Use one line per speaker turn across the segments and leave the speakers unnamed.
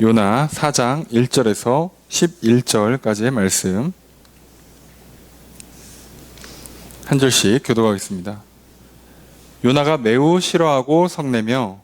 요나 4장 1절에서 11절까지의 말씀 한 절씩 교독하겠습니다. 요나가 매우 싫어하고 성내며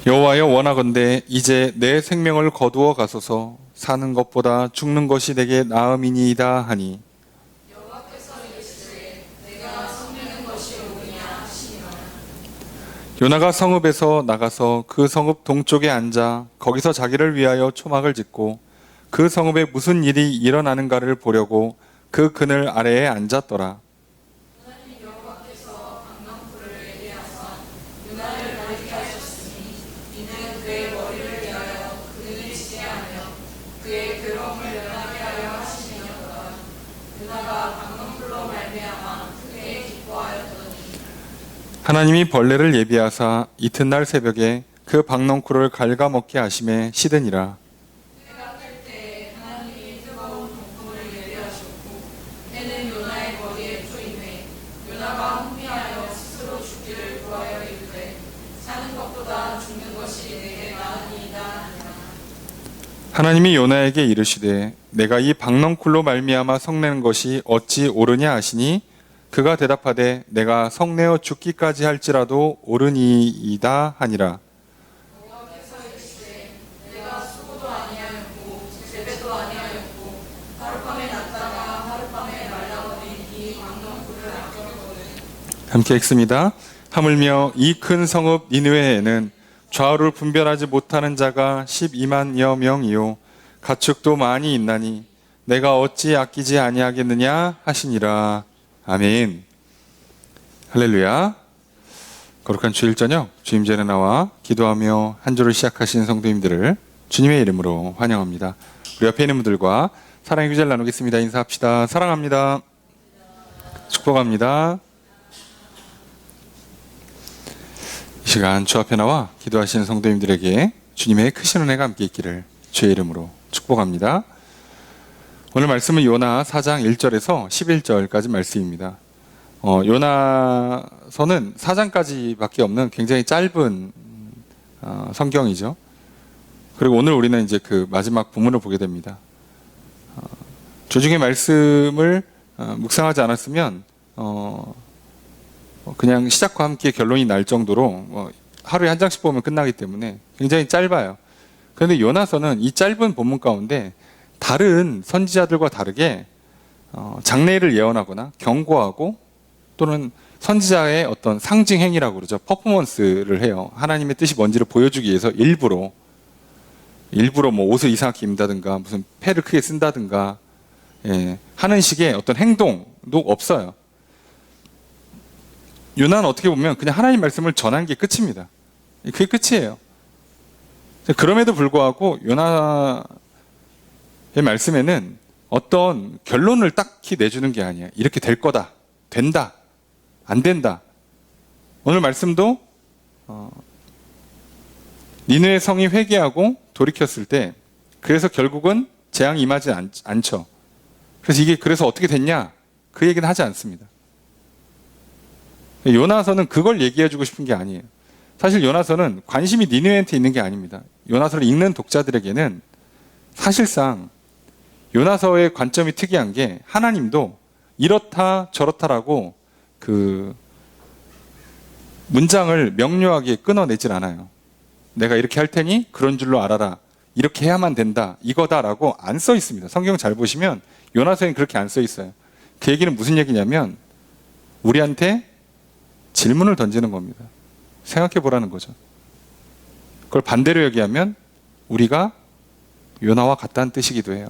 여호와여 원하건대 이제 내 생명을 거두어 가소서. 사는 것보다 죽는 것이 내게 나음이니이다 하니 요나가 성읍에서 나가서 그 성읍 동쪽에 앉아 거기서 자기를 위하여 초막을 짓고 그 성읍에 무슨 일이 일어나는가를 보려고 그 그늘 아래에 앉았더라. 하나님이 벌레를 예비하사 이튿날 새벽에 그 박넝쿨을 갉아먹게 하심에 시드니라. 하나님이 요나에게 이르시되 내가 이 박넝쿨로 말미암아 성내는 것이 어찌 옳으냐 하시니 그가 대답하되 내가 성내어 죽기까지 할지라도 옳으니이다 하니라. 함께 읽습니다. 하물며 이 큰 성읍 니느웨에는 좌우를 분별하지 못하는 자가 12만여 명이요 가축도 많이 있나니 내가 어찌 아끼지 아니하겠느냐 하시니라. 아멘. 할렐루야. 거룩한 주일 저녁 주임전에 나와 기도하며 한 주를 시작하신 성도님들을 주님의 이름으로 환영합니다. 우리 옆에 있는 분들과 사랑의 교제를 나누겠습니다. 인사합시다. 사랑합니다. 축복합니다. 이 시간 주 앞에 나와 기도하시는 성도님들에게 주님의 크신 은혜가 함께 있기를 주의 이름으로 축복합니다. 오늘 말씀은 요나 4장 1절에서 11절까지 말씀입니다. 요나서는 4장까지밖에 없는 굉장히 짧은 성경이죠. 그리고 오늘 우리는 이제 그 마지막 본문을 보게 됩니다. 조중의 말씀을 묵상하지 않았으면 그냥 시작과 함께 결론이 날 정도로 하루에 한 장씩 보면 끝나기 때문에 굉장히 짧아요. 그런데 요나서는 이 짧은 본문 가운데 다른 선지자들과 다르게 장래를 예언하거나 경고하고 또는 선지자의 어떤 상징 행위라고 그러죠. 퍼포먼스를 해요. 하나님의 뜻이 뭔지를 보여주기 위해서 일부러 뭐 옷을 이상하게 입는다든가 무슨 패를 크게 쓴다든가 하는 식의 어떤 행동도 없어요. 요나는 어떻게 보면 그냥 하나님 말씀을 전한 게 끝입니다. 그게 끝이에요. 그럼에도 불구하고 요나의 말씀에는 어떤 결론을 딱히 내주는 게 아니에요. 이렇게 될 거다, 된다, 안 된다. 오늘 말씀도 니느웨 성이 회개하고 돌이켰을 때 그래서 결국은 재앙이 임하지 않죠. 그래서 이게 그래서 어떻게 됐냐? 그 얘기는 하지 않습니다. 요나서는 그걸 얘기해주고 싶은 게 아니에요. 사실 요나서는 관심이 니느웨한테 있는 게 아닙니다. 요나서를 읽는 독자들에게는 사실상 요나서의 관점이 특이한 게 하나님도 이렇다 저렇다라고 그 문장을 명료하게 끊어내질 않아요. 내가 이렇게 할 테니 그런 줄로 알아라. 이렇게 해야만 된다. 이거다라고 안 써 있습니다. 성경 잘 보시면 요나서에는 그렇게 안 써 있어요. 그 얘기는 무슨 얘기냐면 우리한테 질문을 던지는 겁니다. 생각해 보라는 거죠. 그걸 반대로 얘기하면 우리가 요나와 같다는 뜻이기도 해요.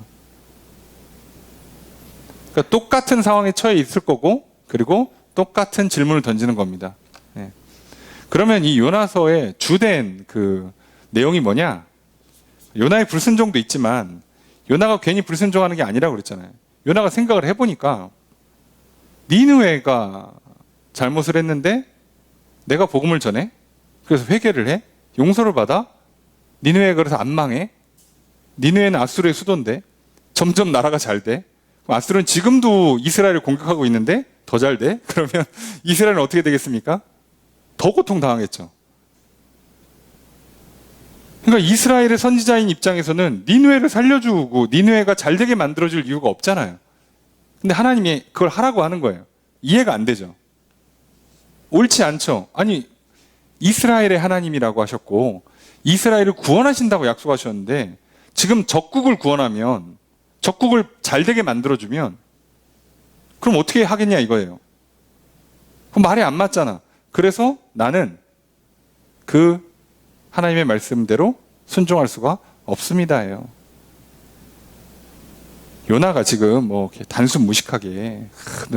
그러니까 똑같은 상황에 처해 있을 거고 그리고 똑같은 질문을 던지는 겁니다. 그러면 이 요나서의 주된 그 내용이 뭐냐? 요나의 불순종도 있지만 요나가 괜히 불순종하는 게 아니라고 그랬잖아요. 요나가 생각을 해보니까 니느웨가 잘못을 했는데 내가 복음을 전해? 그래서 회개를 해? 용서를 받아? 니느웨가 그래서 안 망해? 니느웨는 아수르의 수도인데 점점 나라가 잘 돼? 아수르는 지금도 이스라엘을 공격하고 있는데 더 잘 돼? 그러면 이스라엘은 어떻게 되겠습니까? 더 고통당하겠죠. 그러니까 이스라엘의 선지자인 입장에서는 니느웨를 살려주고 니느웨가 잘 되게 만들어줄 이유가 없잖아요. 근데 하나님이 그걸 하라고 하는 거예요. 이해가 안 되죠. 옳지 않죠. 아니, 이스라엘의 하나님이라고 하셨고 이스라엘을 구원하신다고 약속하셨는데 지금 적국을 구원하면, 적국을 잘 되게 만들어주면 그럼 어떻게 하겠냐 이거예요. 그럼 말이 안 맞잖아. 그래서 나는 그 하나님의 말씀대로 순종할 수가 없습니다예요. 요나가 지금 뭐 단순 무식하게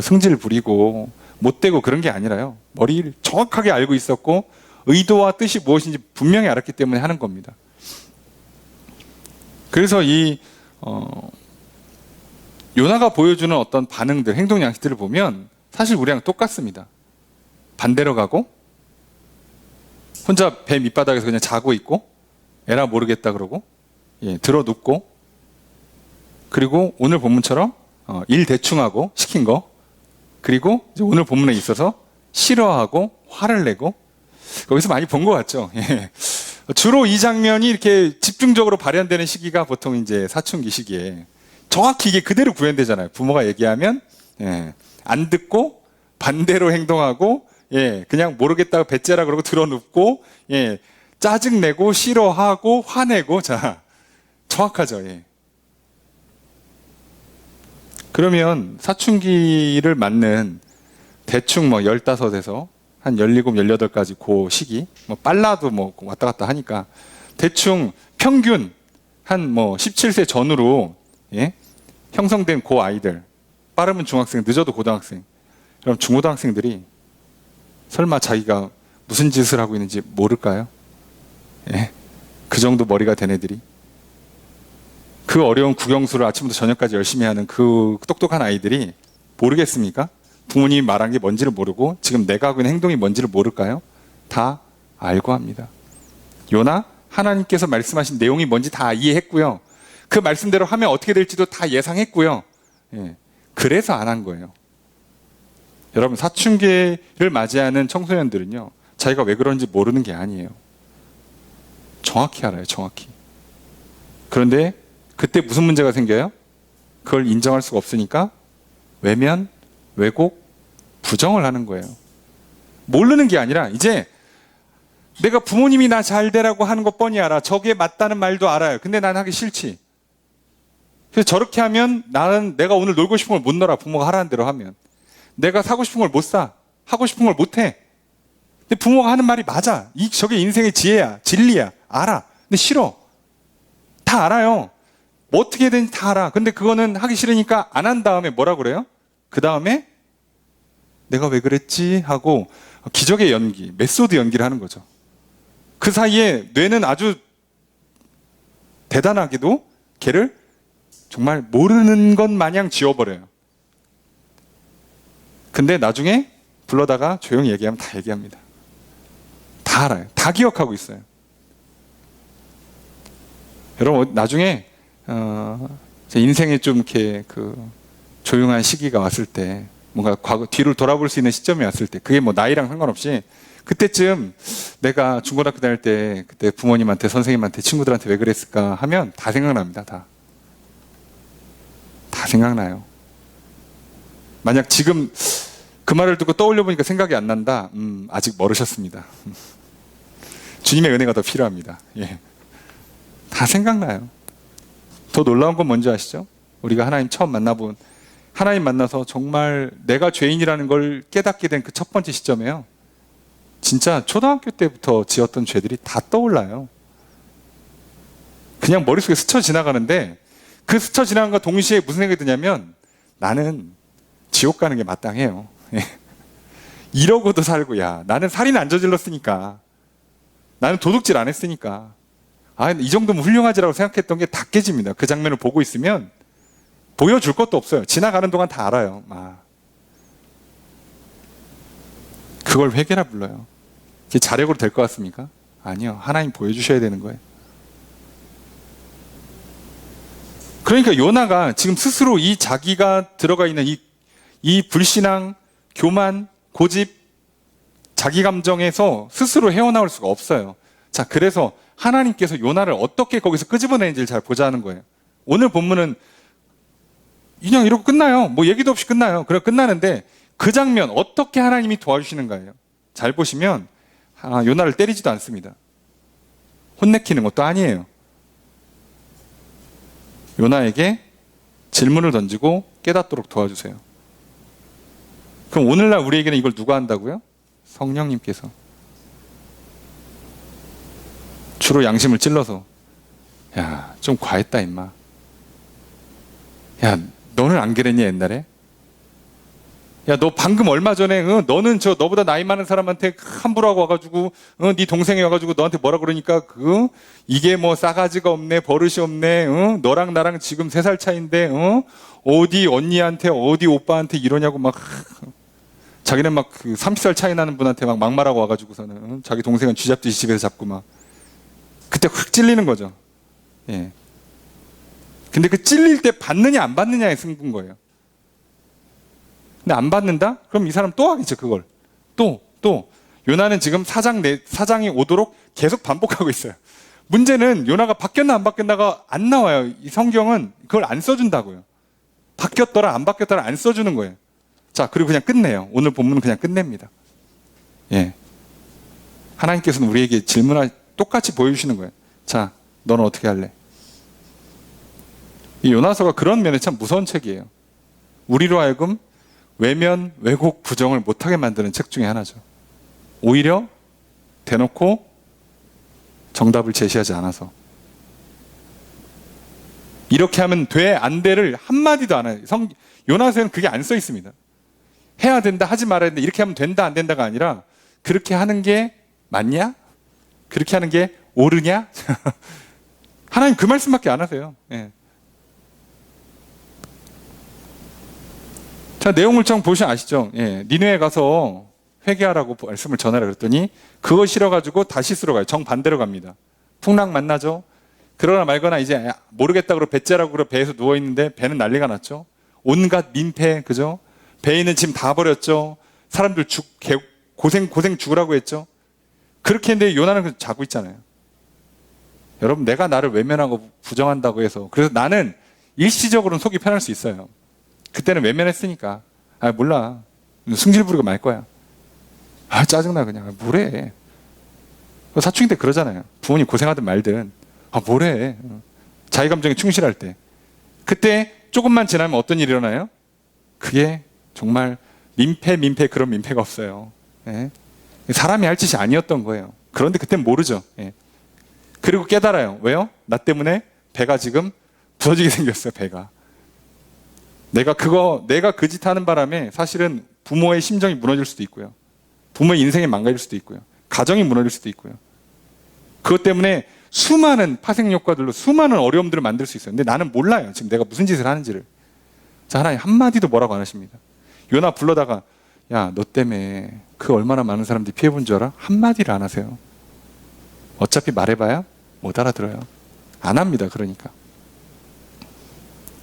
성질 부리고 못되고 그런 게 아니라요. 머리를 정확하게 알고 있었고 의도와 뜻이 무엇인지 분명히 알았기 때문에 하는 겁니다. 그래서 요나가 보여주는 어떤 반응들, 행동 양식들을 보면 사실 우리랑 똑같습니다. 반대로 가고 혼자 배 밑바닥에서 그냥 자고 있고 에라 모르겠다 그러고 들어 눕고 그리고 오늘 본문처럼 일 대충 하고 시킨 거 그리고 이제 오늘 본문에 있어서 싫어하고 화를 내고 거기서 많이 본 것 같죠. 주로 이 장면이 이렇게 집중적으로 발현되는 시기가 보통 이제 사춘기 시기에 정확히 이게 그대로 구현되잖아요. 부모가 얘기하면 안 듣고 반대로 행동하고 그냥 모르겠다고 배째라 그러고 들어눕고 짜증내고 싫어하고 화내고 자 정확하죠. 그러면 사춘기를 맞는 대충 뭐 15에서 한 17, 18까지 그 시기 뭐 빨라도 뭐 왔다 갔다 하니까 대충 평균 한 뭐 17세 전후로 형성된 그 아이들 빠르면 중학생 늦어도 고등학생 그럼 중고등학생들이 설마 자기가 무슨 짓을 하고 있는지 모를까요? 그 정도 머리가 된 애들이 그 어려운 국영수를 아침부터 저녁까지 열심히 하는 그 똑똑한 아이들이 모르겠습니까? 부모님이 말한 게 뭔지를 모르고 지금 내가 하고 있는 행동이 뭔지를 모를까요? 다 알고 합니다. 요나 하나님께서 말씀하신 내용이 뭔지 다 이해했고요. 그 말씀대로 하면 어떻게 될지도 다 예상했고요. 그래서 안 한 거예요. 여러분 사춘기를 맞이하는 청소년들은요. 자기가 왜 그런지 모르는 게 아니에요. 정확히 알아요. 정확히. 그런데 그때 무슨 문제가 생겨요? 그걸 인정할 수가 없으니까 외면, 왜곡, 부정을 하는 거예요. 모르는 게 아니라 이제 내가 부모님이 나 잘 되라고 하는 거 뻔히 알아. 저게 맞다는 말도 알아요. 근데 난 하기 싫지. 그래서 저렇게 하면 나는 내가 오늘 놀고 싶은 걸 못 놀아. 부모가 하라는 대로 하면. 내가 사고 싶은 걸 못 사. 하고 싶은 걸 못 해. 근데 부모가 하는 말이 맞아. 저게 인생의 지혜야. 진리야. 알아. 근데 싫어. 다 알아요. 뭐 어떻게 해야 되는지 다 알아. 근데 그거는 하기 싫으니까 안 한 다음에 뭐라 그래요? 그 다음에 내가 왜 그랬지? 하고 기적의 연기, 메소드 연기를 하는 거죠. 그 사이에 뇌는 아주 대단하게도 걔를 정말 모르는 것 마냥 지워버려요. 근데 나중에 불러다가 조용히 얘기하면 다 얘기합니다. 다 알아요. 다 기억하고 있어요. 여러분 나중에 제 인생에 좀 이렇게 조용한 시기가 왔을 때 뭔가 과거 뒤를 돌아볼 수 있는 시점이 왔을 때 그게 뭐 나이랑 상관없이 그때쯤 내가 중고등학교 다닐 때 그때 부모님한테 선생님한테 친구들한테 왜 그랬을까 하면 다 생각납니다. 다 생각나요. 만약 지금 그 말을 듣고 떠올려 보니까 생각이 안 난다. 아직 멀으셨습니다. 주님의 은혜가 더 필요합니다. 다 생각나요. 더 놀라운 건 뭔지 아시죠? 우리가 하나님 처음 만나본 하나님 만나서 정말 내가 죄인이라는 걸 깨닫게 된 그 첫 번째 시점에요. 진짜 초등학교 때부터 지었던 죄들이 다 떠올라요. 그냥 머릿속에 스쳐 지나가는데 그 스쳐 지나간과 동시에 무슨 생각이 드냐면 나는 지옥 가는 게 마땅해요. 이러고도 살고 나는 살인 안 저질렀으니까 나는 도둑질 안 했으니까 이 정도면 훌륭하지라고 생각했던 게 다 깨집니다. 그 장면을 보고 있으면 보여줄 것도 없어요. 지나가는 동안 다 알아요. 그걸 회개라 불러요. 그게 자력으로 될 것 같습니까? 아니요. 하나님 보여주셔야 되는 거예요. 그러니까 요나가 지금 스스로 이 자기가 들어가 있는 이 불신앙, 교만, 고집, 자기 감정에서 스스로 헤어나올 수가 없어요. 자, 그래서 하나님께서 요나를 어떻게 거기서 끄집어내는지를 잘 보자는 거예요. 오늘 본문은 그냥 이러고 끝나요. 뭐 얘기도 없이 끝나요. 그래 끝나는데 그 장면 어떻게 하나님이 도와주시는가예요. 잘 보시면 요나를 때리지도 않습니다. 혼내키는 것도 아니에요. 요나에게 질문을 던지고 깨닫도록 도와주세요. 그럼 오늘날 우리에게는 이걸 누가 한다고요? 성령님께서. 주로 양심을 찔러서 야, 좀 과했다 임마. 야, 너는 안 그랬냐 옛날에? 야, 너 방금 얼마 전에 너는 너보다 나이 많은 사람한테 함부로 하고 와가지고 네 동생이 와가지고 너한테 뭐라 그러니까 이게 뭐 싸가지가 없네, 버릇이 없네, 너랑 나랑 지금 3살 차인데 어디 언니한테 어디 오빠한테 이러냐고 막 자기는 막 30살 차이 나는 분한테 막 막말하고 와가지고서는 자기 동생은 쥐잡듯이 집에서 잡고 막 그때 확 찔리는 거죠. 예. 근데 그 찔릴 때 받느냐 안 받느냐의 승부인 거예요. 근데 안 받는다? 그럼 이 사람 또 하겠죠, 그걸. 또. 요나는 지금 사장이 오도록 계속 반복하고 있어요. 문제는 요나가 바뀌었나 안 바뀌었나가 안 나와요. 이 성경은 그걸 안 써준다고요. 바뀌었더라 안 바뀌었더라 안 써주는 거예요. 자, 그리고 그냥 끝내요. 오늘 본문은 그냥 끝냅니다. 예. 하나님께서는 우리에게 똑같이 보여주시는 거예요. 자, 너는 어떻게 할래? 이 요나서가 그런 면에 참 무서운 책이에요. 우리로 하여금 외면, 왜곡, 부정을 못하게 만드는 책 중에 하나죠. 오히려 대놓고 정답을 제시하지 않아서 이렇게 하면 돼, 안 돼를 한마디도 안 해요. 요나서에는 그게 안 써 있습니다. 해야 된다, 하지 말아야 된다, 이렇게 하면 된다, 안 된다가 아니라 그렇게 하는 게 맞냐? 그렇게 하는 게 옳으냐? 하나님 그 말씀밖에 안 하세요. 예. 자, 내용을 좀 보시면 아시죠? 예. 니느웨에 가서 회개하라고 말씀을 전하라 그랬더니 그거 싫어가지고 다시스로 가요. 정반대로 갑니다. 풍랑 만나죠? 그러나 말거나 이제 모르겠다 그러고 배째라고 그러고 배에서 누워있는데 배는 난리가 났죠? 온갖 민폐, 그죠? 배에 있는 짐 다 버렸죠? 사람들 고생 죽으라고 했죠? 그렇게 했는데 요나는 자고 있잖아요. 여러분, 내가 나를 외면하고 부정한다고 해서 그래서 나는 일시적으로는 속이 편할 수 있어요. 그때는 외면했으니까 몰라, 승질 부리고 말 거야. 짜증나 그냥. 뭐래. 사춘기 때 그러잖아요. 부모님 고생하든 말든 뭐래. 자기 감정에 충실할 때. 그때 조금만 지나면 어떤 일이 일어나요? 그게 정말 민폐 그런 민폐가 없어요. 예? 사람이 할 짓이 아니었던 거예요. 그런데 그땐 모르죠. 예. 그리고 깨달아요. 왜요? 나 때문에 배가 지금 부서지게 생겼어요. 배가. 내가 그 짓 하는 바람에 사실은 부모의 심정이 무너질 수도 있고요. 부모의 인생이 망가질 수도 있고요. 가정이 무너질 수도 있고요. 그것 때문에 수많은 파생 효과들로 수많은 어려움들을 만들 수 있어요. 근데 나는 몰라요. 지금 내가 무슨 짓을 하는지를. 자, 하나님 한마디도 뭐라고 안 하십니다. 요나 불러다가 야, 너 때문에 그 얼마나 많은 사람들이 피해본 줄 알아? 한마디를 안 하세요. 어차피 말해봐야 못 알아들어요. 안 합니다. 그러니까.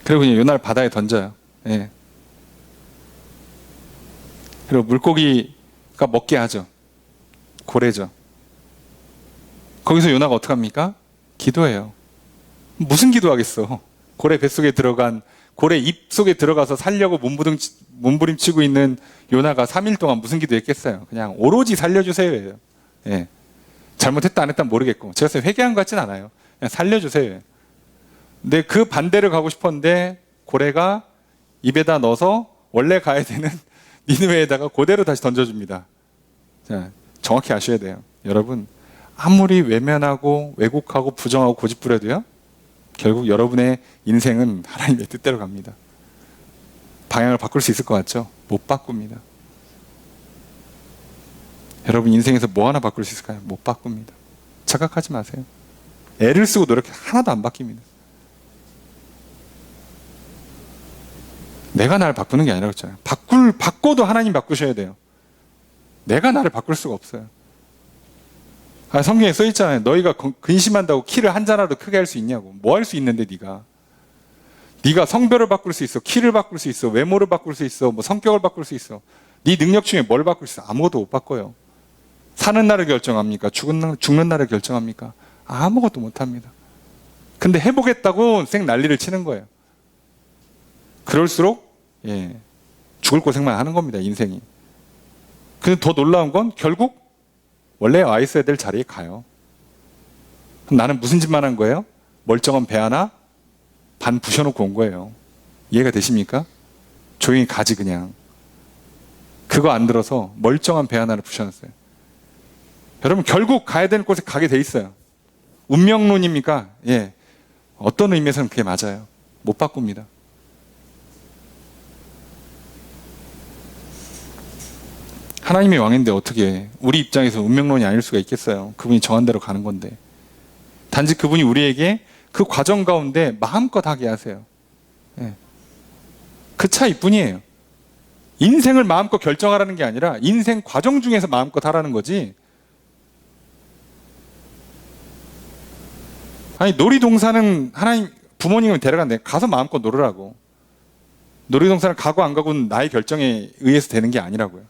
그리고 그냥 요나를 바다에 던져요. 예. 그리고 물고기가 먹게 하죠. 고래죠. 거기서 요나가 어떡합니까? 기도해요. 무슨 기도하겠어. 고래 뱃속에 들어간, 고래 입 속에 들어가서 살려고 몸부림치고 있는 요나가 3일 동안 무슨 기도했겠어요. 그냥 오로지 살려주세요. 예. 잘못했다 안 했다 모르겠고 제가 회개한 것 같진 않아요. 그냥 살려주세요. 근데 그 반대를 가고 싶었는데 고래가 입에다 넣어서 원래 가야 되는 니느웨에다가 그대로 다시 던져줍니다. 자, 정확히 아셔야 돼요. 여러분, 아무리 외면하고 왜곡하고 부정하고 고집부려도요, 결국 여러분의 인생은 하나님의 뜻대로 갑니다. 방향을 바꿀 수 있을 것 같죠? 못 바꿉니다. 여러분 인생에서 뭐 하나 바꿀 수 있을까요? 못 바꿉니다. 착각하지 마세요. 애를 쓰고 노력해 하나도 안 바뀝니다. 내가 나를 바꾸는 게 아니라고 했잖아요. 바꿔도 하나님 바꾸셔야 돼요. 내가 나를 바꿀 수가 없어요. 성경에 써 있잖아요. 너희가 근심한다고 키를 한 자라도 크게 할 수 있냐고. 뭐 할 수 있는데 네가 성별을 바꿀 수 있어, 키를 바꿀 수 있어, 외모를 바꿀 수 있어, 뭐 성격을 바꿀 수 있어. 네 능력 중에 뭘 바꿀 수 있어? 아무것도 못 바꿔요. 사는 날을 결정합니까? 죽는 날을 결정합니까? 아무것도 못 합니다. 근데 해보겠다고 쌩 난리를 치는 거예요. 그럴수록 죽을 고생만 하는 겁니다, 인생이. 근데 더 놀라운 건 결국 원래 와 있어야 될 자리에 가요. 그럼 나는 무슨 짓만 한 거예요? 멀쩡한 배 하나 반 부셔놓고 온 거예요. 이해가 되십니까? 조용히 가지 그냥. 그거 안 들어서 멀쩡한 배 하나를 부셔놨어요. 여러분 결국 가야 되는 곳에 가게 돼 있어요. 운명론입니까? 예. 어떤 의미에서는 그게 맞아요. 못 바꿉니다. 하나님이 왕인데 어떻게 우리 입장에서 운명론이 아닐 수가 있겠어요. 그분이 정한 대로 가는 건데. 단지 그분이 우리에게 그 과정 가운데 마음껏 하게 하세요. 예. 그 차이뿐이에요. 인생을 마음껏 결정하라는 게 아니라 인생 과정 중에서 마음껏 하라는 거지. 아니 놀이동산은 하나님 부모님을 데려간대. 가서 마음껏 놀으라고. 놀이동산을 가고 안 가고는 나의 결정에 의해서 되는 게 아니라고요.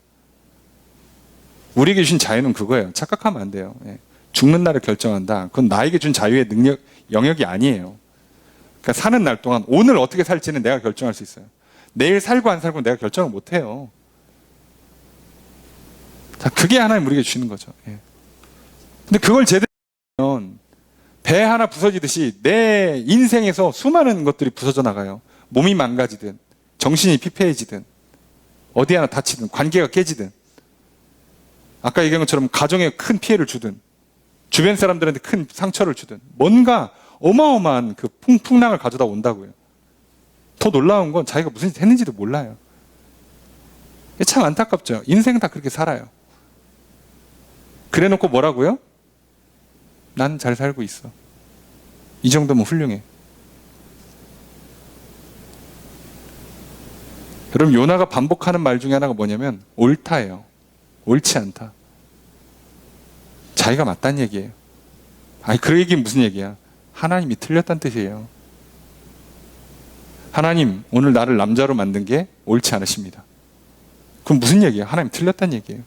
우리에게 주신 자유는 그거예요. 착각하면 안 돼요. 예. 죽는 날을 결정한다. 그건 나에게 준 자유의 영역이 아니에요. 그러니까 사는 날 동안 오늘 어떻게 살지는 내가 결정할 수 있어요. 내일 살고 안 살고 내가 결정을 못 해요. 자, 그게 하나님 우리에게 주시는 거죠. 예. 근데 그걸 제대로 하면 배 하나 부서지듯이 내 인생에서 수많은 것들이 부서져 나가요. 몸이 망가지든 정신이 피폐해지든 어디 하나 다치든 관계가 깨지든 아까 얘기한 것처럼 가정에 큰 피해를 주든 주변 사람들한테 큰 상처를 주든 뭔가 어마어마한 그 풍랑을 가져다 온다고요. 더 놀라운 건 자기가 무슨 짓 했는지도 몰라요. 참 안타깝죠. 인생 다 그렇게 살아요. 그래 놓고 뭐라고요? 난 잘 살고 있어. 이 정도면 훌륭해. 여러분 요나가 반복하는 말 중에 하나가 뭐냐면 옳다예요. 옳지 않다. 자기가 맞다는 얘기예요. 아니 그 얘기는 무슨 얘기야? 하나님이 틀렸다는 뜻이에요. 하나님 오늘 나를 남자로 만든 게 옳지 않으십니다. 그럼 무슨 얘기야? 하나님 틀렸다는 얘기예요.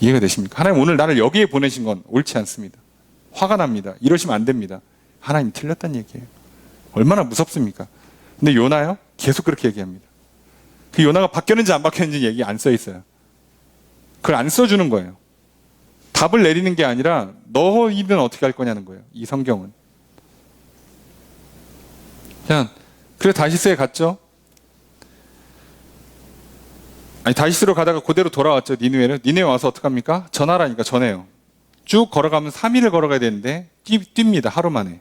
이해가 되십니까? 하나님 오늘 나를 여기에 보내신 건 옳지 않습니다. 화가 납니다. 이러시면 안 됩니다. 하나님 틀렸다는 얘기예요. 얼마나 무섭습니까? 근데 요나요? 계속 그렇게 얘기합니다. 그 요나가 바뀌었는지 안 바뀌었는지 얘기 안 써 있어요. 그걸 안 써주는 거예요. 답을 내리는 게 아니라 너희는 어떻게 할 거냐는 거예요. 이 성경은. 그래서 다시스에 갔죠. 아니 다시스로 가다가 그대로 돌아왔죠. 니느웨를. 니느웨 와서 어떡합니까? 전하라니까 전해요. 쭉 걸어가면 3일을 걸어가야 되는데 뜁니다. 하루 만에.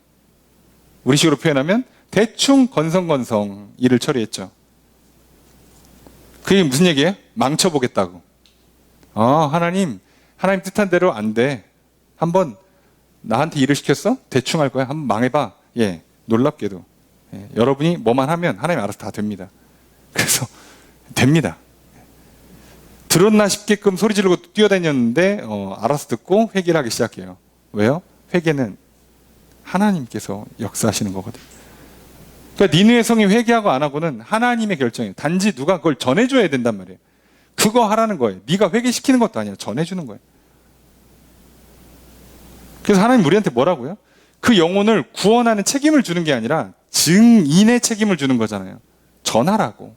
우리식으로 표현하면 대충 건성건성 일을 처리했죠. 그게 무슨 얘기예요? 망쳐보겠다고. 하나님 뜻한 대로 안 돼. 한번 나한테 일을 시켰어? 대충 할 거야. 한번 망해봐. 예, 놀랍게도. 예, 여러분이 뭐만 하면 하나님 알아서 다 됩니다. 그래서 됩니다. 들었나 싶게끔 소리 지르고 뛰어다녔는데 알아서 듣고 회개를 하기 시작해요. 왜요? 회개는 하나님께서 역사하시는 거거든요. 그러니까 니느웨 성이 회개하고 안 하고는 하나님의 결정이에요. 단지 누가 그걸 전해줘야 된단 말이에요. 그거 하라는 거예요. 네가 회개시키는 것도 아니야. 전해주는 거예요. 그래서 하나님 우리한테 뭐라고요? 그 영혼을 구원하는 책임을 주는 게 아니라 증인의 책임을 주는 거잖아요. 전하라고.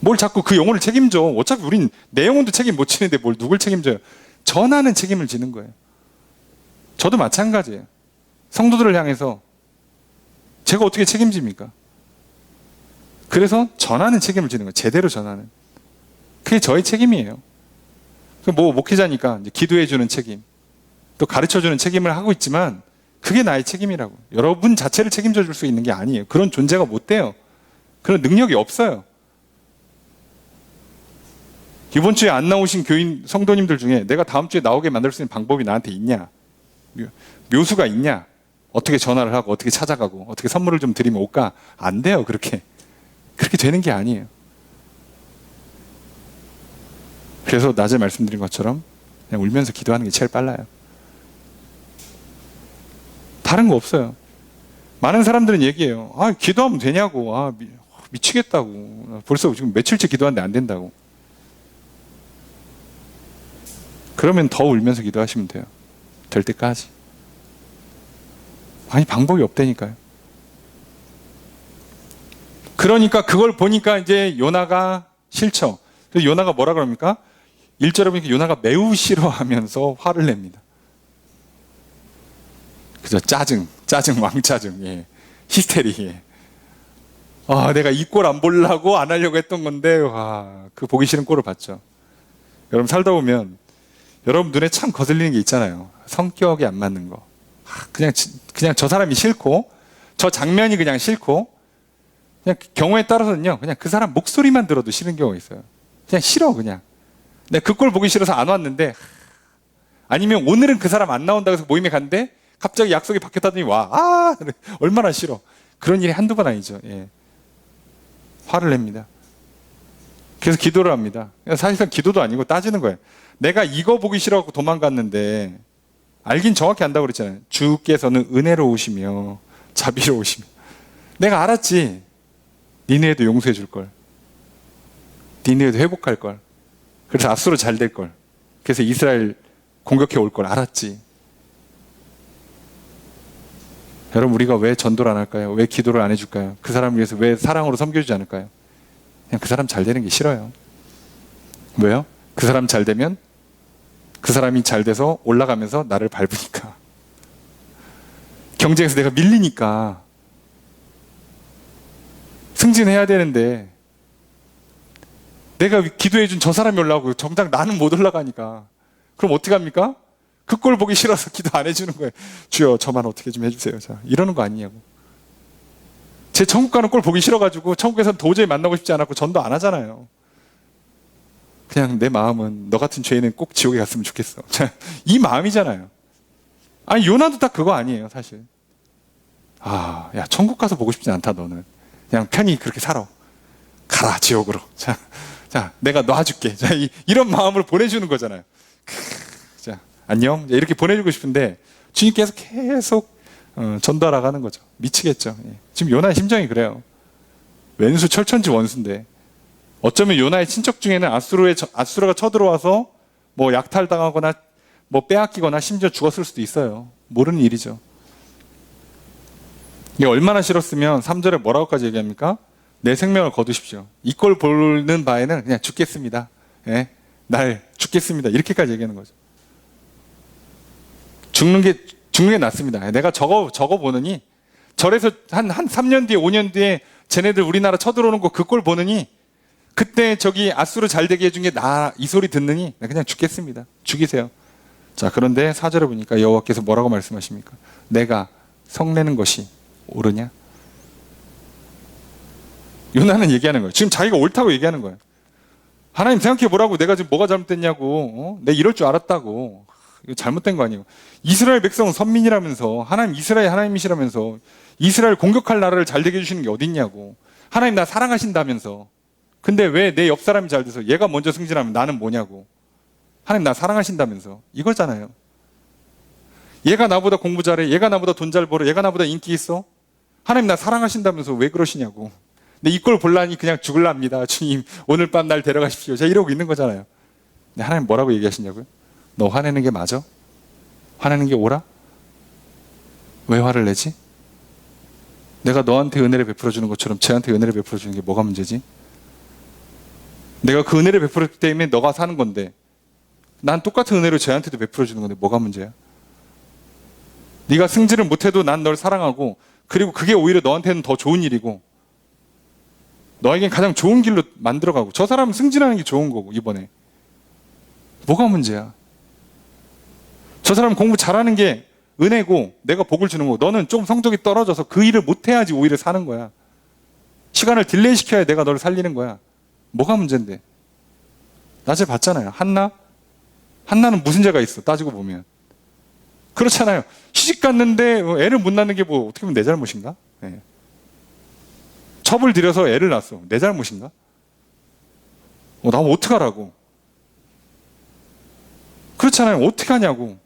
뭘 자꾸 그 영혼을 책임져. 어차피 우린 내 영혼도 책임 못 지는데 뭘 누굴 책임져요. 전하는 책임을 지는 거예요. 저도 마찬가지예요. 성도들을 향해서 제가 어떻게 책임집니까? 그래서 전하는 책임을 지는 거예요. 제대로 전하는. 그게 저의 책임이에요. 뭐 목회자니까 이제 기도해주는 책임, 또 가르쳐주는 책임을 하고 있지만 그게 나의 책임이라고. 여러분 자체를 책임져 줄 수 있는 게 아니에요. 그런 존재가 못 돼요. 그런 능력이 없어요. 이번 주에 안 나오신 교인 성도님들 중에 내가 다음 주에 나오게 만들 수 있는 방법이 나한테 있냐? 묘수가 있냐? 어떻게 전화를 하고 어떻게 찾아가고 어떻게 선물을 좀 드리면 올까? 안 돼요. 그렇게 되는 게 아니에요. 그래서 낮에 말씀드린 것처럼 그냥 울면서 기도하는 게 제일 빨라요. 다른 거 없어요. 많은 사람들은 얘기해요. 기도하면 되냐고. 미치겠다고. 벌써 지금 며칠째 기도하는데 안 된다고. 그러면 더 울면서 기도하시면 돼요. 될 때까지. 방법이 없다니까요. 그러니까 그걸 보니까 이제 요나가 싫죠. 그래서 요나가 뭐라 그럽니까? 1절에 보니까 요나가 매우 싫어하면서 화를 냅니다. 그죠? 짜증, 왕짜증, 예. 히스테리. 예. 내가 이 꼴 안 보려고 안 하려고 했던 건데, 그 보기 싫은 꼴을 봤죠. 여러분 살다 보면, 여러분 눈에 참 거슬리는 게 있잖아요. 성격이 안 맞는 거. 그냥 저 사람이 싫고, 저 장면이 그냥 싫고, 그냥 경우에 따라서는요, 그냥 그 사람 목소리만 들어도 싫은 경우가 있어요. 그냥 싫어, 그냥. 내가 그 꼴 보기 싫어서 안 왔는데, 아니면 오늘은 그 사람 안 나온다고 해서 모임에 갔는데, 갑자기 약속이 바뀌었다더니 얼마나 싫어. 그런 일이 한두 번 아니죠. 예. 화를 냅니다. 그래서 기도를 합니다. 사실상 기도도 아니고 따지는 거예요. 내가 이거 보기 싫어하고 도망갔는데, 알긴 정확히 안다고 그랬잖아요. 주께서는 은혜로우시며 자비로우시며. 내가 알았지. 니네에도 용서해 줄 걸. 니네에도 회복할 걸. 그래서 앞으로 잘 될 걸. 그래서 이스라엘 공격해 올 걸 알았지. 여러분 우리가 왜 전도를 안 할까요? 왜 기도를 안 해줄까요? 그 사람을 위해서 왜 사랑으로 섬겨주지 않을까요? 그냥 그 사람 잘 되는 게 싫어요. 왜요? 그 사람 잘 되면 그 사람이 잘 돼서 올라가면서 나를 밟으니까. 경쟁에서 내가 밀리니까. 승진해야 되는데 내가 기도해준 저 사람이 올라가고 정작 나는 못 올라가니까. 그럼 어떻게 합니까? 그 꼴 보기 싫어서 기도 안 해주는 거예요. 주여 저만 어떻게 좀 해주세요. 자, 이러는 거 아니냐고. 제 천국 가는 꼴 보기 싫어가지고 천국에서는 도저히 만나고 싶지 않았고 전도 안 하잖아요. 그냥 내 마음은 너 같은 죄인은 꼭 지옥에 갔으면 좋겠어. 자, 이 마음이잖아요. 요나도 딱 그거 아니에요 사실. 야 천국 가서 보고 싶지 않다 너는. 그냥 편히 그렇게 살아. 가라 지옥으로. 자 내가 놔줄게. 자, 이런 마음으로 보내주는 거잖아요. 자, 안녕. 이렇게 보내주고 싶은데 주님께서 계속 전달하고 하는 거죠. 미치겠죠. 예. 지금 요나의 심정이 그래요. 왼수 철천지 원수인데 어쩌면 요나의 친척 중에는 아수르가 쳐들어와서 뭐 약탈당하거나 뭐 빼앗기거나 심지어 죽었을 수도 있어요. 모르는 일이죠. 이게 얼마나 싫었으면 3절에 뭐라고까지 얘기합니까? 내 생명을 거두십시오. 이 꼴 보는 바에는 그냥 죽겠습니다. 예? 날 죽겠습니다. 이렇게까지 얘기하는 거죠. 죽는 게 낫습니다. 내가 저거 보느니 절에서 한 3년 뒤에 5년 뒤에 쟤네들 우리나라 쳐들어오는 거 그 꼴 보느니 그때 저기 아수르 잘 되게 해준 게 이 소리 듣느니 그냥 죽겠습니다. 죽이세요. 자, 그런데 4절에 보니까 여호와께서 뭐라고 말씀하십니까? 내가 성내는 것이 옳으냐? 요나는 얘기하는 거예요. 지금 자기가 옳다고 얘기하는 거예요. 하나님 생각해 보라고. 내가 지금 뭐가 잘못됐냐고. 내가 이럴 줄 알았다고. 이거 잘못된 거 아니에요. 이스라엘 백성은 선민이라면서 하나님 이스라엘 하나님이시라면서 이스라엘 공격할 나라를 잘 되게 해주시는 게 어딨냐고. 하나님 나 사랑하신다면서. 근데 왜 내 옆 사람이 잘 돼서 얘가 먼저 승진하면 나는 뭐냐고. 하나님 나 사랑하신다면서. 이거잖아요. 얘가 나보다 공부 잘해. 얘가 나보다 돈 잘 벌어. 얘가 나보다 인기 있어. 하나님 나 사랑하신다면서 왜 그러시냐고. 근데 이걸 볼라니 그냥 죽을랍니다. 주님 오늘 밤 날 데려가십시오. 제가 이러고 있는 거잖아요. 근데 하나님 뭐라고 얘기하시냐고요? 너 화내는 게 맞아? 화내는 게 옳아? 왜 화를 내지? 내가 너한테 은혜를 베풀어 주는 것처럼 쟤한테 은혜를 베풀어 주는 게 뭐가 문제지? 내가 그 은혜를 베풀었기 때문에 너가 사는 건데 난 똑같은 은혜를 쟤한테도 베풀어 주는 건데 뭐가 문제야? 네가 승진을 못해도 난 널 사랑하고 그리고 그게 오히려 너한테는 더 좋은 일이고 너에겐 가장 좋은 길로 만들어가고 저 사람은 승진하는 게 좋은 거고 이번에 뭐가 문제야? 저 사람 공부 잘하는 게 은혜고 내가 복을 주는 거고 너는 좀 성적이 떨어져서 그 일을 못해야지 오히려 사는 거야. 시간을 딜레이 시켜야 내가 너를 살리는 거야. 뭐가 문제인데? 낮에 봤잖아요. 한나는 무슨 죄가 있어 따지고 보면. 그렇잖아요. 시집 갔는데 애를 못 낳는 게 뭐 어떻게 보면 내 잘못인가? 예. 첩을 들여서 애를 낳았어. 내 잘못인가? 나면 어떡하라고? 그렇잖아요. 어떻게 하냐고.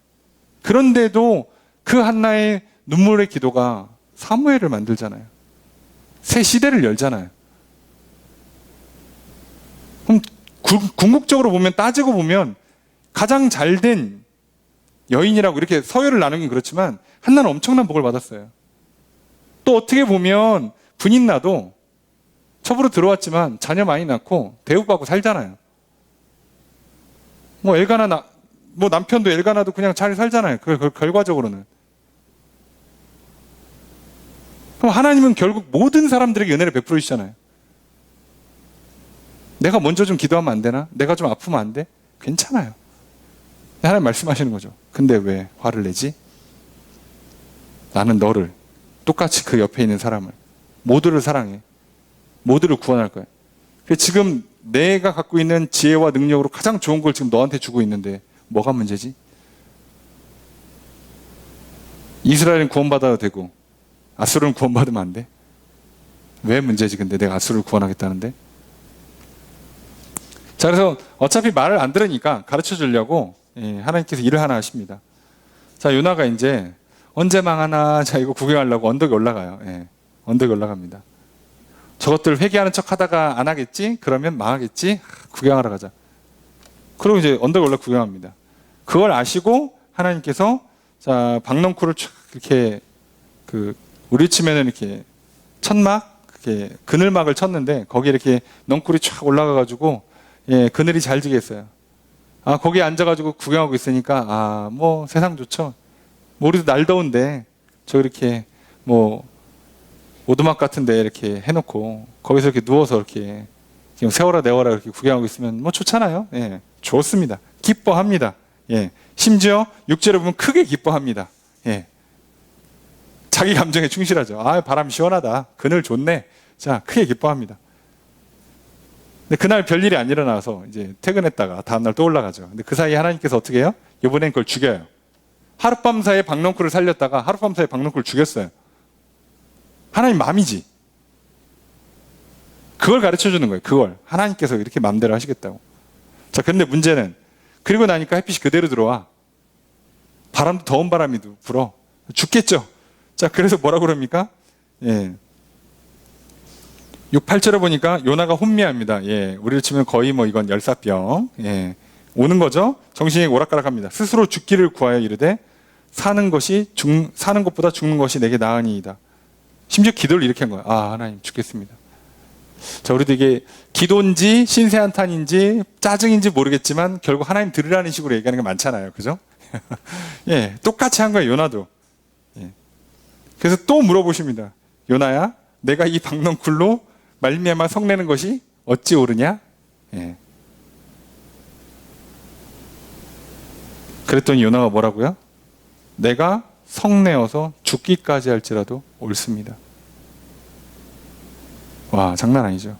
그런데도 그 한나의 눈물의 기도가 사무엘을 만들잖아요. 새 시대를 열잖아요. 그럼 궁극적으로 보면, 따지고 보면 가장 잘된 여인이라고 이렇게 서열을 나누긴 그렇지만 한나는 엄청난 복을 받았어요. 또 어떻게 보면 분인나도 첩으로 들어왔지만 자녀 많이 낳고 대우받고 살잖아요. 뭐 엘가나 뭐 남편도 엘가나도 그냥 잘 살잖아요. 그 결과적으로는. 그럼 하나님은 결국 모든 사람들에게 은혜를 베풀어 주시잖아요. 내가 먼저 좀 기도하면 안 되나? 내가 좀 아프면 안 돼? 괜찮아요. 하나님 말씀하시는 거죠. 근데 왜 화를 내지? 나는 너를, 똑같이 그 옆에 있는 사람을, 모두를 사랑해. 모두를 구원할 거야. 지금 내가 갖고 있는 지혜와 능력으로 가장 좋은 걸 지금 너한테 주고 있는데 뭐가 문제지? 이스라엘은 구원받아도 되고 아수르는 구원받으면 안 돼? 왜 문제지? 근데 내가 아수르를 구원하겠다는데? 자, 그래서 어차피 말을 안 들으니까 가르쳐 주려고 하나님께서 일을 하나 하십니다. 자, 요나가 이제 언제 망하나, 자, 이거 구경하려고 언덕에 올라가요. 언덕에 올라갑니다. 저것들 회개하는 척 하다가 안 하겠지? 그러면 망하겠지? 구경하러 가자. 그리고 이제 언덕에 올라 구경합니다. 그걸 아시고 하나님께서 자, 박넝쿨을 촥 이렇게 우리 치면은 이렇게 천막, 이렇게 그늘막을 쳤는데 거기에 이렇게 넝쿨이 촥 올라가가지고 그늘이 잘 지겠어요. 거기에 앉아가지고 구경하고 있으니까 뭐 세상 좋죠. 뭐 우리도 날 더운데 저 이렇게 뭐 오두막 같은데 이렇게 해놓고 거기서 이렇게 누워서 이렇게 지금 세워라 내워라 이렇게 구경하고 있으면 뭐 좋잖아요. 좋습니다. 기뻐합니다. 심지어 6절에 보면 크게 기뻐합니다. 자기 감정에 충실하죠. 바람 시원하다. 그늘 좋네. 자, 크게 기뻐합니다. 근데 그날 별일이 안 일어나서 이제 퇴근했다가 다음날 또 올라가죠. 근데 그 사이에 하나님께서 어떻게 해요? 이번엔 그걸 죽여요. 하룻밤 사이에 박넝쿨을 살렸다가 하룻밤 사이에 박넝쿨을 죽였어요. 하나님 마음이지. 그걸 가르쳐 주는 거예요. 그걸. 하나님께서 이렇게 마음대로 하시겠다고. 자, 근데 문제는 그리고 나니까 햇빛이 그대로 들어와. 바람도 더운 바람이 불어. 죽겠죠. 자, 그래서 뭐라 그럽니까? 6, 8절에 보니까 요나가 혼미합니다. 우리를 치면 거의 뭐 이건 열사병. 오는 거죠. 정신이 오락가락합니다. 스스로 죽기를 구하여 이르되 사는 것보다 죽는 것이 내게 나으니이다. 심지어 기도를 이렇게 한 거예요. 하나님 죽겠습니다. 자, 우리도 이게 기도인지 신세한탄인지 짜증인지 모르겠지만 결국 하나님 들으라는 식으로 얘기하는 게 많잖아요. 그죠? 똑같이 한 거예요. 요나도. 그래서 또 물어보십니다. 요나야, 내가 이 박넝쿨로 말미암아 성내는 것이 어찌 옳으냐? 그랬더니 요나가 뭐라고요? 내가 성내어서 죽기까지 할지라도 옳습니다. 와, 장난 아니죠.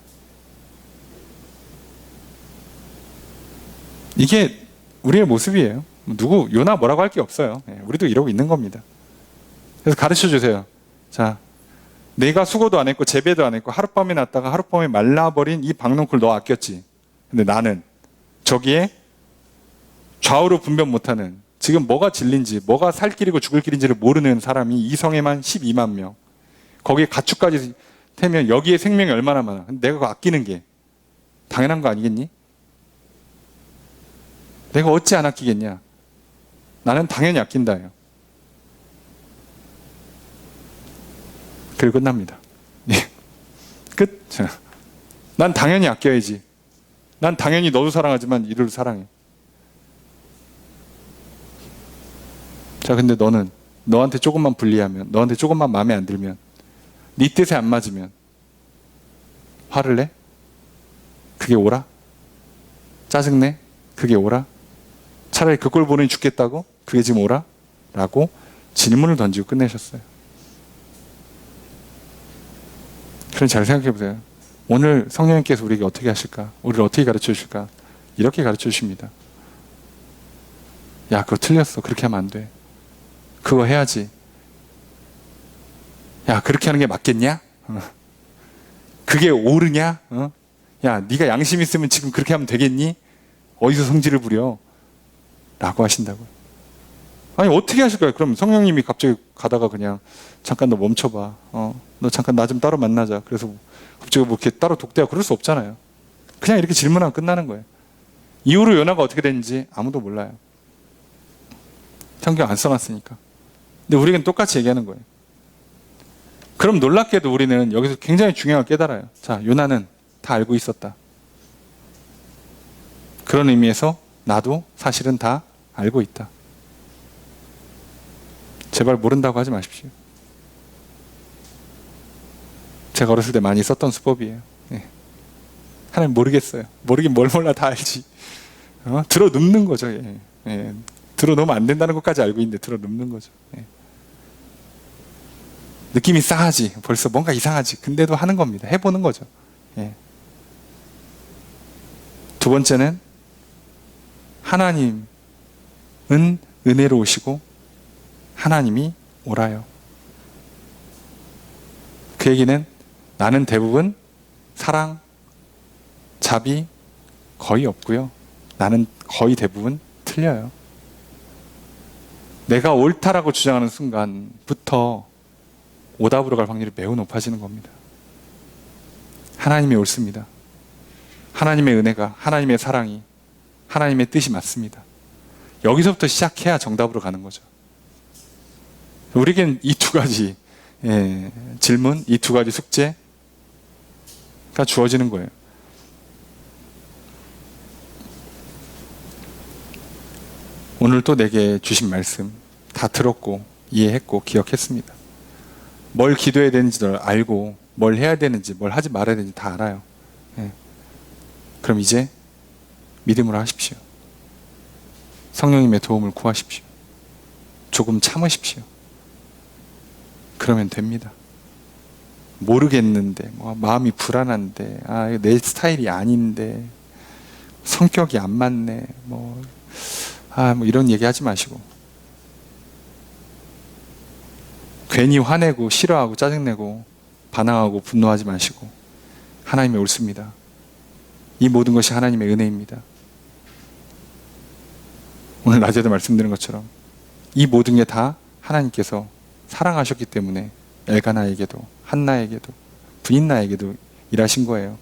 이게 우리의 모습이에요. 요나 뭐라고 할 게 없어요. 우리도 이러고 있는 겁니다. 그래서 가르쳐 주세요. 자, 내가 수고도 안 했고 재배도 안 했고 하룻밤에 났다가 하룻밤에 말라버린 이 박넝쿨 너 아꼈지. 근데 나는 저기에 좌우로 분별 못하는, 지금 뭐가 진리인지 뭐가 살 길이고 죽을 길인지를 모르는 사람이 이 성에만 12만 명, 거기에 가축까지 태면 여기에 생명이 얼마나 많아. 근데 내가 그거 아끼는 게 당연한 거 아니겠니? 내가 어찌 안 아끼겠냐? 나는 당연히 아낀다요. 그리고 끝납니다. 끝. 난 당연히 아껴야지. 난 당연히 너도 사랑하지만 이를 사랑해. 자, 근데 너는 너한테 조금만 불리하면, 너한테 조금만 마음에 안 들면, 네 뜻에 안 맞으면 화를 내? 그게 옳아? 짜증내? 그게 옳아? 차라리 그 꼴 보니 죽겠다고? 그게 지금 옳아? 라고 질문을 던지고 끝내셨어요. 그럼 잘 생각해 보세요. 오늘 성령님께서 우리에게 어떻게 하실까? 우리를 어떻게 가르쳐 주실까? 이렇게 가르쳐 주십니다. 야, 그거 틀렸어. 그렇게 하면 안 돼. 그거 해야지. 야, 그렇게 하는 게 맞겠냐? 그게 옳으냐? 야, 네가 양심 있으면 지금 그렇게 하면 되겠니? 어디서 성질을 부려? 라고 하신다고요. 아니, 어떻게 하실까요? 그럼 성령님이 갑자기 가다가 그냥 잠깐 너 멈춰봐. 너 잠깐 나 좀 따로 만나자. 그래서 갑자기 뭐 이렇게 따로 독대하고 그럴 수 없잖아요. 그냥 이렇게 질문하면 끝나는 거예요. 이후로 요나가 어떻게 됐는지 아무도 몰라요. 성경 안 써놨으니까. 근데 우리에겐 똑같이 얘기하는 거예요. 그럼 놀랍게도 우리는 여기서 굉장히 중요한 걸 깨달아요. 자, 요나는 다 알고 있었다. 그런 의미에서 나도 사실은 다 알고 있다. 제발 모른다고 하지 마십시오. 제가 어렸을 때 많이 썼던 수법이에요. 예. 하나님 모르겠어요. 모르긴 뭘 몰라 다 알지. 들어 눕는 거죠. 예. 예. 들어 놓으면 안 된다는 것까지 알고 있는데 들어 눕는 거죠. 예. 느낌이 싸하지. 벌써 뭔가 이상하지. 근데도 하는 겁니다. 해보는 거죠. 예. 두 번째는 하나님은 은혜로우시고 하나님이 옳아요. 그 얘기는 나는 대부분 사랑, 자비 거의 없고요. 나는 거의 대부분 틀려요. 내가 옳다라고 주장하는 순간부터 오답으로 갈 확률이 매우 높아지는 겁니다. 하나님이 옳습니다. 하나님의 은혜가, 하나님의 사랑이, 하나님의 뜻이 맞습니다. 여기서부터 시작해야 정답으로 가는 거죠. 우리에겐 이 두 가지 질문, 이 두 가지 숙제가 주어지는 거예요. 오늘 또 내게 주신 말씀 다 들었고 이해했고 기억했습니다. 뭘 기도해야 되는지도 알고 뭘 해야 되는지 뭘 하지 말아야 되는지 다 알아요. 그럼 이제 믿음으로 하십시오. 성령님의 도움을 구하십시오. 조금 참으십시오. 그러면 됩니다. 모르겠는데, 마음이 불안한데, 내 스타일이 아닌데, 성격이 안 맞네, 뭐 이런 얘기 하지 마시고. 괜히 화내고, 싫어하고, 짜증내고, 반항하고, 분노하지 마시고, 하나님이 옳습니다. 이 모든 것이 하나님의 은혜입니다. 오늘 낮에도 말씀드린 것처럼 이 모든 게 다 하나님께서 사랑하셨기 때문에 엘가나에게도 한나에게도 부인나에게도 일하신 거예요.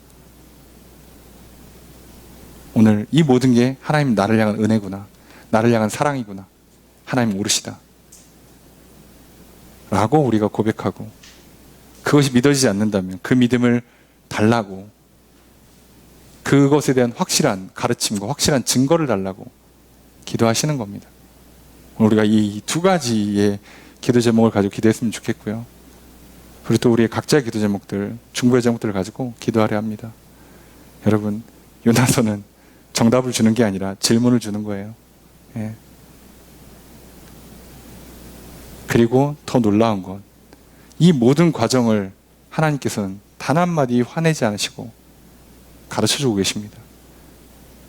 오늘 이 모든 게 하나님 나를 향한 은혜구나, 나를 향한 사랑이구나, 하나님 오르시다 라고 우리가 고백하고, 그것이 믿어지지 않는다면 그 믿음을 달라고, 그것에 대한 확실한 가르침과 확실한 증거를 달라고 기도하시는 겁니다. 우리가 이 두 가지의 기도 제목을 가지고 기도했으면 좋겠고요. 그리고 또 우리의 각자의 기도 제목들, 중보의 제목들을 가지고 기도하려 합니다. 여러분, 요나서는 정답을 주는 게 아니라 질문을 주는 거예요. 예. 그리고 더 놀라운 건 이 모든 과정을 하나님께서는 단 한마디 화내지 않으시고 가르쳐주고 계십니다.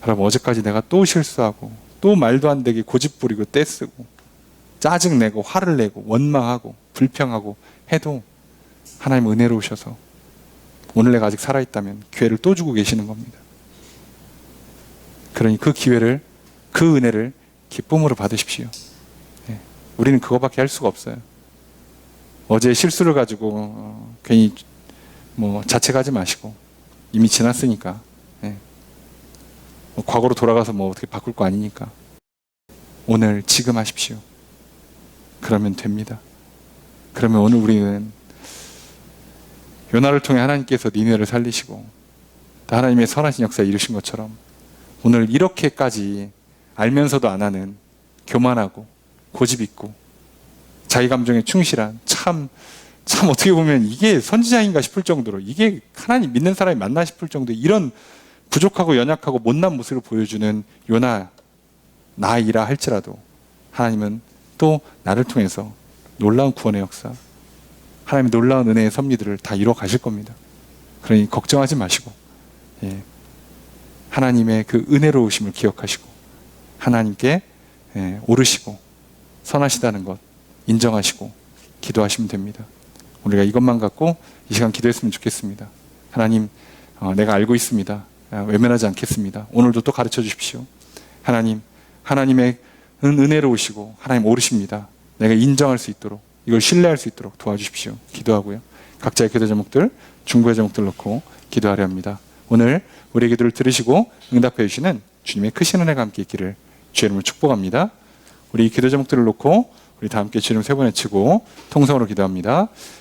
여러분, 어제까지 내가 또 실수하고 또 말도 안 되게 고집 부리고 떼쓰고 짜증내고 화를 내고 원망하고 불평하고 해도 하나님 은혜로우셔서 오늘 내가 아직 살아있다면 기회를 또 주고 계시는 겁니다. 그러니 그 기회를, 그 은혜를 기쁨으로 받으십시오. 네. 우리는 그거밖에 할 수가 없어요. 어제 실수를 가지고 괜히 자책하지 마시고, 이미 지났으니까, 과거로 돌아가서 어떻게 바꿀 거 아니니까 오늘 지금 하십시오. 그러면 됩니다. 그러면 오늘 우리는 요나를 통해 하나님께서 니느웨를 살리시고 하나님의 선하신 역사에 이루신 것처럼 오늘 이렇게까지 알면서도 안 하는 교만하고 고집 있고 자기 감정에 충실한 참 어떻게 보면 이게 선지자인가 싶을 정도로, 이게 하나님 믿는 사람이 맞나 싶을 정도로 이런 부족하고 연약하고 못난 모습을 보여주는 요나 나이라 할지라도 하나님은 또 나를 통해서 놀라운 구원의 역사, 하나님의 놀라운 은혜의 섭리들을 다 이루어 가실 겁니다. 그러니 걱정하지 마시고, 하나님의 그 은혜로우심을 기억하시고 하나님께 오르시고 선하시다는 것 인정하시고 기도하시면 됩니다. 우리가 이것만 갖고 이 시간 기도했으면 좋겠습니다. 하나님, 내가 알고 있습니다. 외면하지 않겠습니다. 오늘도 또 가르쳐 주십시오. 하나님, 하나님의 은혜로우시고 하나님 오르십니다. 내가 인정할 수 있도록, 이걸 신뢰할 수 있도록 도와주십시오. 기도하고요. 각자의 기도 제목들, 중보의 제목들 놓고 기도하려 합니다. 오늘 우리의 기도를 들으시고 응답해 주시는 주님의 크신 은혜가 함께 있기를 주의 이름으로 축복합니다. 우리 이 기도 제목들을 놓고 우리 다 함께 주님 세 번 외치고 통성으로 기도합니다.